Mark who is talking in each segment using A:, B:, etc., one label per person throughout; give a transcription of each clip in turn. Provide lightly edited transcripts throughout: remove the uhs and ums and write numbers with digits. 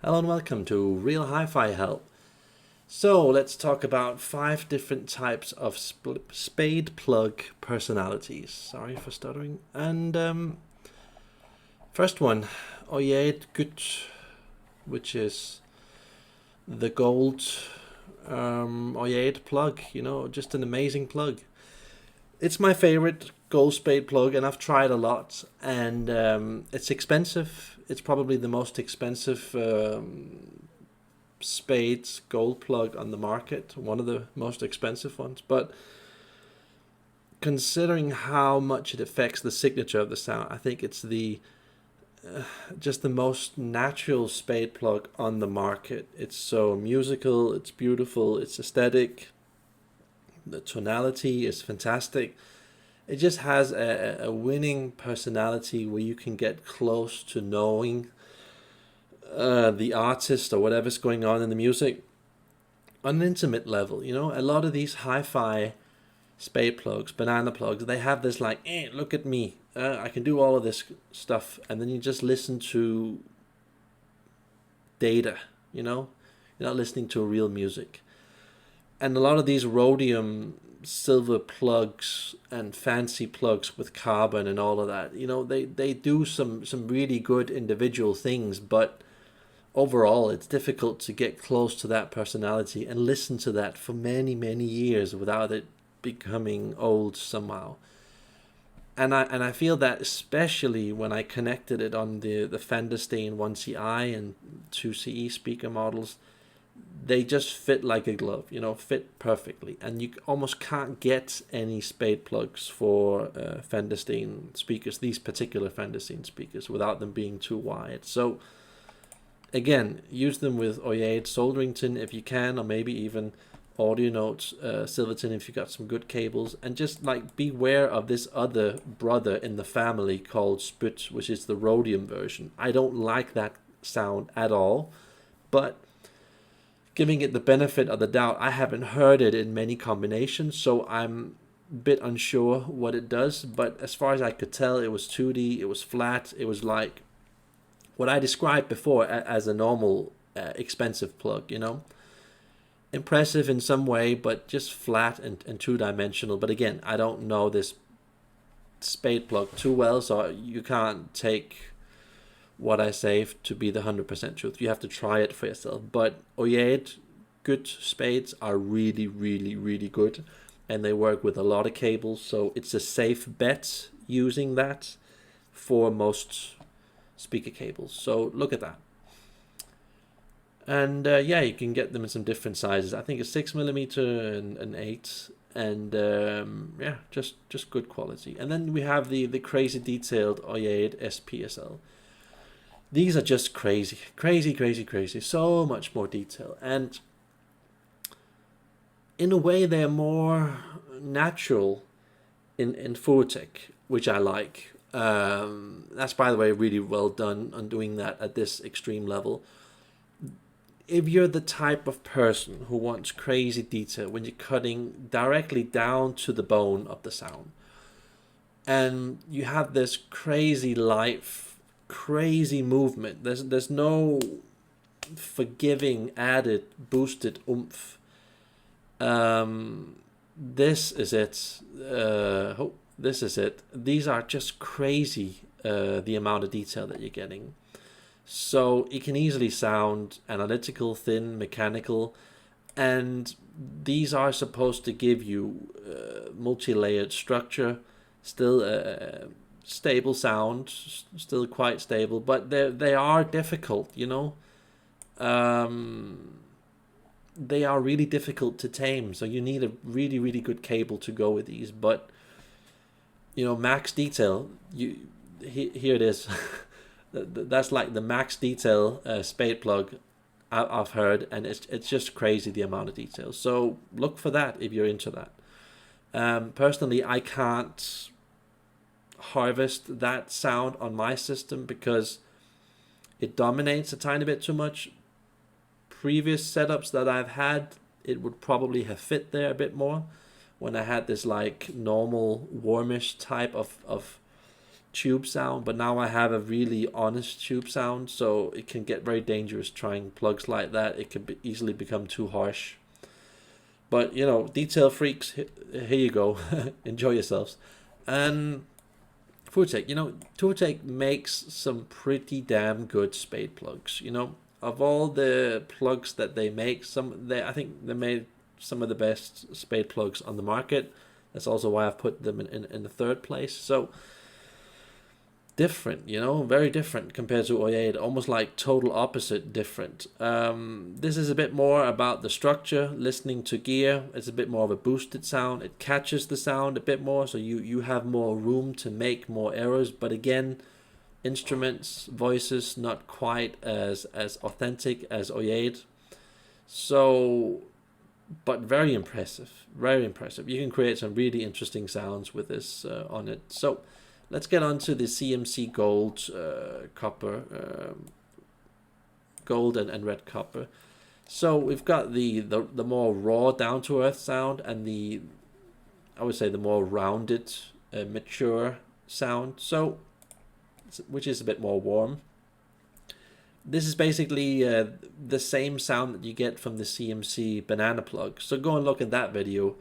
A: Hello and welcome to Real Hi-Fi Help. So let's talk about 5 different types of spade plug personalities. Sorry for stuttering. And first one, Oyed Gut, which is the gold Oyed plug. Just an amazing plug. It's my favorite gold spade plug, and I've tried a lot. And it's expensive. It's probably the most expensive spades gold plug on the market, one of the most expensive ones. But considering how much it affects the signature of the sound, I think it's the just the most natural spade plug on the market. It's so musical, it's beautiful, it's aesthetic, the tonality is fantastic. It just has a winning personality where you can get close to knowing the artist or whatever's going on in the music on an intimate level. A lot of these hi-fi spade plugs, banana plugs, they have this like, look at me, I can do all of this stuff, and then you just listen to data. You're not listening to real music. And a lot of these rhodium silver plugs and fancy plugs with carbon and all of that, they do some really good individual things, but overall it's difficult to get close to that personality and listen to that for many, many years without it becoming old somehow. And I feel that especially when I connected it on the Fender Stain 1CI and 2CE speaker models, they just fit like a glove, fit perfectly. And you almost can't get any spade plugs for Fender Stain speakers, these particular Fender Stain speakers, without them being too wide. So again, use them with Oyed soldering tin if you can, or maybe even Audio Notes Silverton if you got some good cables. And just like beware of this other brother in the family called Sput, which is the rhodium version. I don't like that sound at all, but giving it the benefit of the doubt, I haven't heard it in many combinations, so I'm a bit unsure what it does. But as far as I could tell, it was 2D, it was flat, it was like what I described before as a normal expensive plug. Impressive in some way, but just flat and two-dimensional. But again, I don't know this spade plug too well, so you can't take what I say to be the 100% truth. You have to try it for yourself. But Oyed good spades are really, really, really good, and they work with a lot of cables, so it's a safe bet using that for most speaker cables. So look at that. And you can get them in some different sizes. I think a 6mm and 8, and just good quality. And then we have the crazy detailed Oyed SPSL. These are just crazy, crazy, crazy, crazy. So much more detail. And in a way, they're more natural in Furtek, which I like. That's, by the way, really well done on doing that at this extreme level. If you're the type of person who wants crazy detail when you're cutting directly down to the bone of the sound, and you have this crazy life, crazy movement, there's no forgiving added boosted oomph, this is it. This is it. These are just crazy, the amount of detail that you're getting. So it can easily sound analytical, thin, mechanical, and these are supposed to give you multi-layered structure, still stable sound, still quite stable, but they are difficult. They are really difficult to tame, so you need a really, really good cable to go with these. But max detail, here it is. That's like the max detail spade plug I've heard, and it's just crazy the amount of detail. So look for that if you're into that. Personally, I can't harvest that sound on my system because it dominates a tiny bit too much. Previous setups that I've had, it would probably have fit there a bit more when I had this like normal warmish type of tube sound, but now I have a really honest tube sound, so it can get very dangerous trying plugs like that. It could easily become too harsh. But you know, detail freaks, here you go. Enjoy yourselves. And FoodTech, you know, FoodTech makes some pretty damn good spade plugs. You know, of all the plugs that they make, I think they made some of the best spade plugs on the market. That's also why I've put them in the third place. So different, you know, very different compared to Oyade, almost like total opposite different. This is a bit more about the structure, listening to gear. It's a bit more of a boosted sound. It catches the sound a bit more, so you have more room to make more errors. But again, instruments, voices, not quite as authentic as Oyade. So, but very impressive, very impressive. You can create some really interesting sounds with this on it. So let's get on to the CMC gold, copper, gold and red copper. So we've got the more raw, down to earth sound, and I would say the more rounded, mature sound. So, which is a bit more warm. This is basically the same sound that you get from the CMC banana plug. So go and look at that video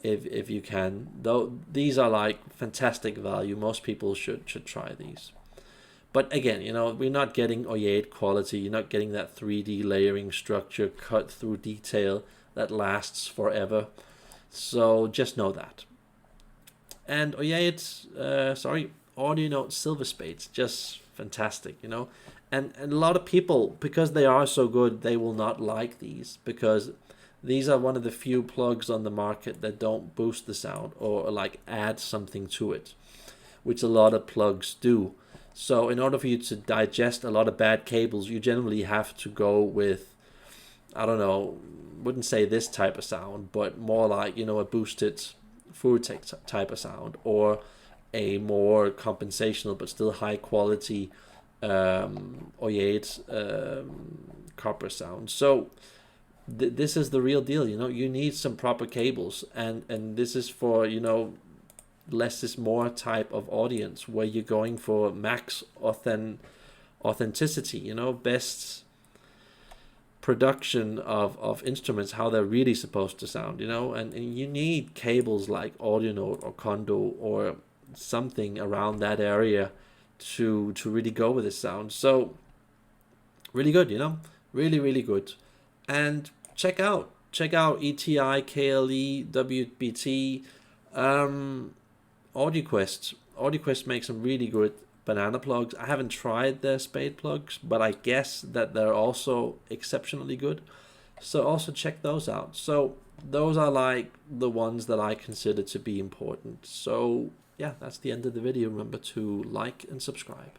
A: if you can. Though these are like fantastic value. Most people should try these. But again, you know, we're not getting Oyade quality. You're not getting that 3D layering structure, cut through detail that lasts forever. So just know that. And Oyade, Audio Note Silver Spades, just fantastic, you know. And a lot of people, because they are so good, they will not like these, because these are one of the few plugs on the market that don't boost the sound or like add something to it, which a lot of plugs do. So in order for you to digest a lot of bad cables, you generally have to go with, I don't know, wouldn't say this type of sound, but more like, you know, a boosted FoodTech type of sound, or a more compensational but still high quality Oyade copper sound. So this is the real deal, you know. You need some proper cables, and this is for, you know, less is more type of audience, where you're going for max authenticity, you know, best production of instruments, how they're really supposed to sound, you know. And you need cables like Audio Note or Kondo or something around that area to really go with this sound. So really good, you know, really good. And check out ETI, KLE, WBT, AudioQuest makes some really good banana plugs. I haven't tried their spade plugs, but I guess that they're also exceptionally good. So also check those out. So those are like the ones that I consider to be important. So yeah, that's the end of the video. Remember to like and subscribe.